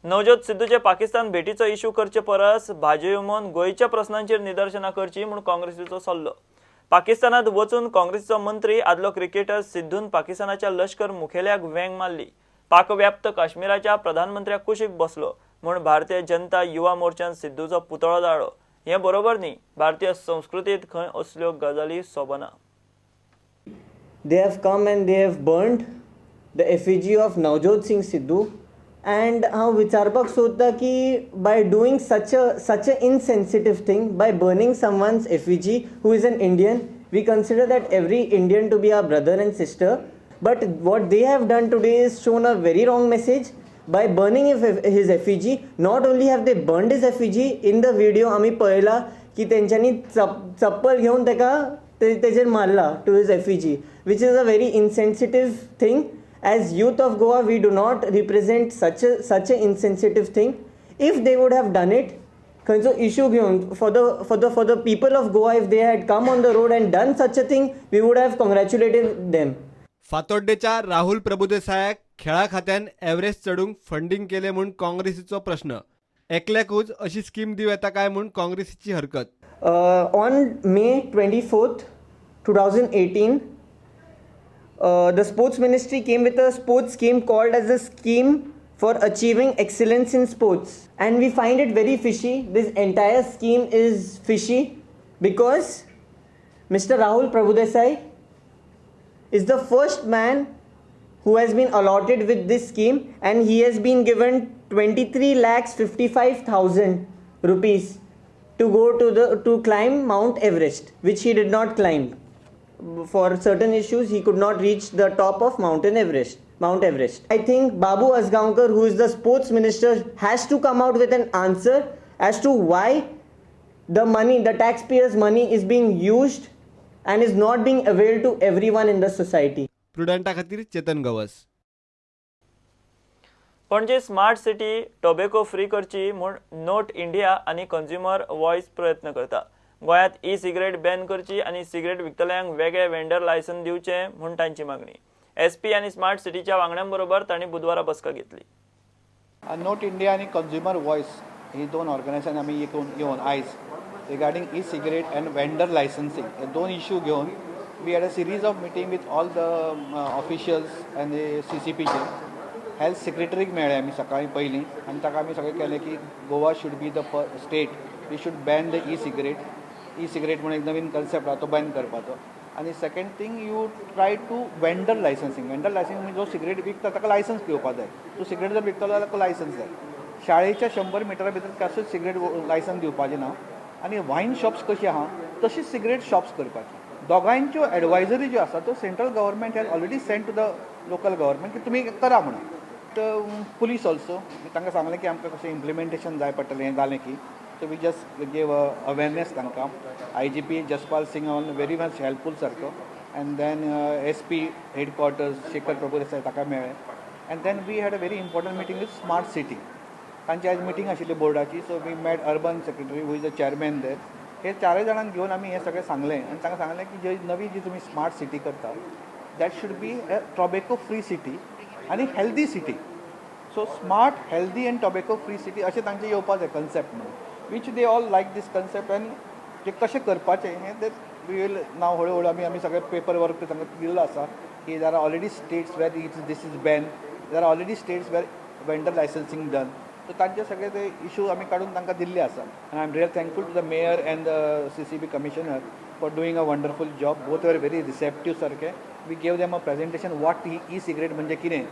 Navjot सिद्धूचे Pakistan भेटीचो issue करचे परस भाजयो येवन गोयच्या प्रश्नांचेर निदर्शनां करची म्हूण काँग्रेसीचो सल्लो। पाकिस्तानात वचून काँग्रेसचो मंत्री आदलो क्रिकेटर सिद्धून पाकिस्तानाच्या लष्कर मुखेल्याक वेंग मारली। पाकव्याप्त काश्मीराच्या प्रधानमंत्र्याक कुशीक बसलो म्हूण भारतीय जनता युवा मोर्चान सिद्धूचो पुतळो जाळ्ळो। हे बरोबर न्ही, भारतीय संस्कृतीत खंय असल्यो गजाली सोबना। They have come and they have burned the effigy of Navjot Singh Sidhu. And हांव विचारपाक सोदता की by doing such a insensitive thing, by burning someone's effigy who is an Indian, we consider that every Indian to be our brother and sister. But what they have done today is shown a very wrong message. By burning his effigy, not only have they burned his effigy, in the video आमी पळयला की तेंच्यांनी चप्पल घेवन तेजेर मारला to his effigy, which is a very insensitive thing. As youth of Goa, we do not represent such a insensitive thing. If they would have done it, खंयचो issue घेवन for the people of Goa, if they had come on the road and done such a thing, we would have congratulated them. फातोड्डेच्या Rahul प्रभुदेसायाक खेळा खात्यान Everest चढूंक funding केले म्हूण काँग्रेसीचो प्रश्न। एकल्याकूच अशी scheme दिव येता काय म्हूण काँग्रेसीची हरकत। On May 24th, 2018, the sports ministry came with a sports scheme called as a scheme for achieving excellence in sports, and we find it very fishy. This entire scheme is fishy because Mr. Rahul Prabhudesai is the first man who has been allotted with this scheme, and he has been given 23,55,000 rupees to go to climb Mount Everest, which he did not climb. For certain issues, he could not reach the top of Mount Everest. I think Babu Asgaonkar, who is the sports minister, has to come out with an answer as to why the money, the taxpayers' money, is being used and is not being availed to everyone in the society. प्रुडंटा खातीर चेतन गवस। पणजे smart city tobacco free करची म्हूण note India आनी consumer voice प्रयत्न करता। गोंयांत e cigarette ban करची आनी सिगरेट विकतल्यांक वेगळे वेंडर लायसन दिवचे म्हूण तांची मागणी। SP आनी स्मार्ट सिटीच्या वांगड्यां बरोबर तांणी बुधवारा बसका घेतली। नोट इंडिया आनी कंझ्युमर वॉयस ही दोन ऑर्गनायझेशन आमी घेवन आयज regarding e cigarette and vendor licensing हे दोन इश्यू घेवन we had a series of meeting with all the officials and CCPचे हेल्थ सेक्रेटरीक मेळ्ळे आमी सकाळीं पयलीं आनी ताका आमी सगळें केलें की Goa should be the state we should ban the e cigarette म्हणून एक नवीन कन्सेप्ट आहा तो बॅन करपाचो। आनी second thing you try to vendor licensing म्हणजे जो सिगरेट विकता ताका लायसन्स घेवपाक जाय। तूं सिगरेट जर विकतलो जाल्यार ताका लायसन्स जाय। शाळेच्या 100 मिटरा भितर कसोच सिगरेट लायसन्स दिवपाचें ना। आनी वायन शॉप्स कशी आहा तशीच सिगरेट शॉप्स करपाची। दोगांयच्यो एडवायजरी ज्यो आसा तो central government has already send to the local government की तुमी करा म्हणून। पुलीस ऑल्सो तांकां सांगलें की आमकां कशें इम्प्लिमेंटेशन जाय पडटलें हें जालें की so we just gave awareness तांकां। IGP Jaspal Singh on very much helpful सारको and then SP headquarters Shekhar Prabhudesai ताका मेळ्ळे and then we had a very important meeting with smart city. तांची आयज मिटींग आशिल्ली बोर्डाची so we met urban secretary who is the chairman there. हे चारय जाणांक घेवन आमी हें सगळें सांगलें आनी तांकां सांगलें की नवी जी तुमी स्मार्ट सिटी करता that should be a tobacco free city आनी healthy city. So smart healthy and tobacco free city अशें तांचें येवपाक जाय कन्सेप्ट म्हणून which they all like this concept and ते कशें करपाचें हें ते वी वील नाव हळू हळू आमी सगळें पेपर वर्क तांकां दिल्लो आसा की there are already states where this is ban, there are already states where vendor licensing done. So तांचे सगळे ते इश्यू आमी काडून तांकां दिल्ले आसा आनी I am real thankful to the mayor and the CCP commissioner for doing a wonderful job. Both were very receptive सारके। We gave them a presentation what e cigarette म्हणजे कितें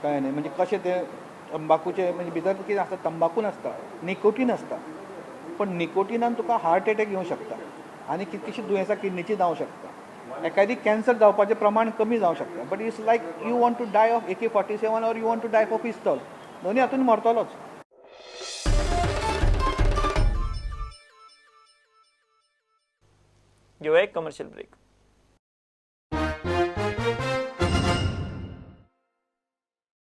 कळ्ळें न्ही, म्हणजे कशें तें तंबाखूचे म्हणजे भितर कितें आसता तंबाखू नासता निकोटीन आसता पण निकोटिनान तुका हार्ट अटॅक येवंक शकता आनी कितकीशीं दुयेंसां किडनीची जावंक शकता। एखादी कॅन्सर जावपाचें प्रमाण कमी जावंक शकता। But it's like you want to die of AK-47 or you want to die of pistol, दोनी हातून मरतलोच। घेऊया एक कमर्शियल ब्रेक।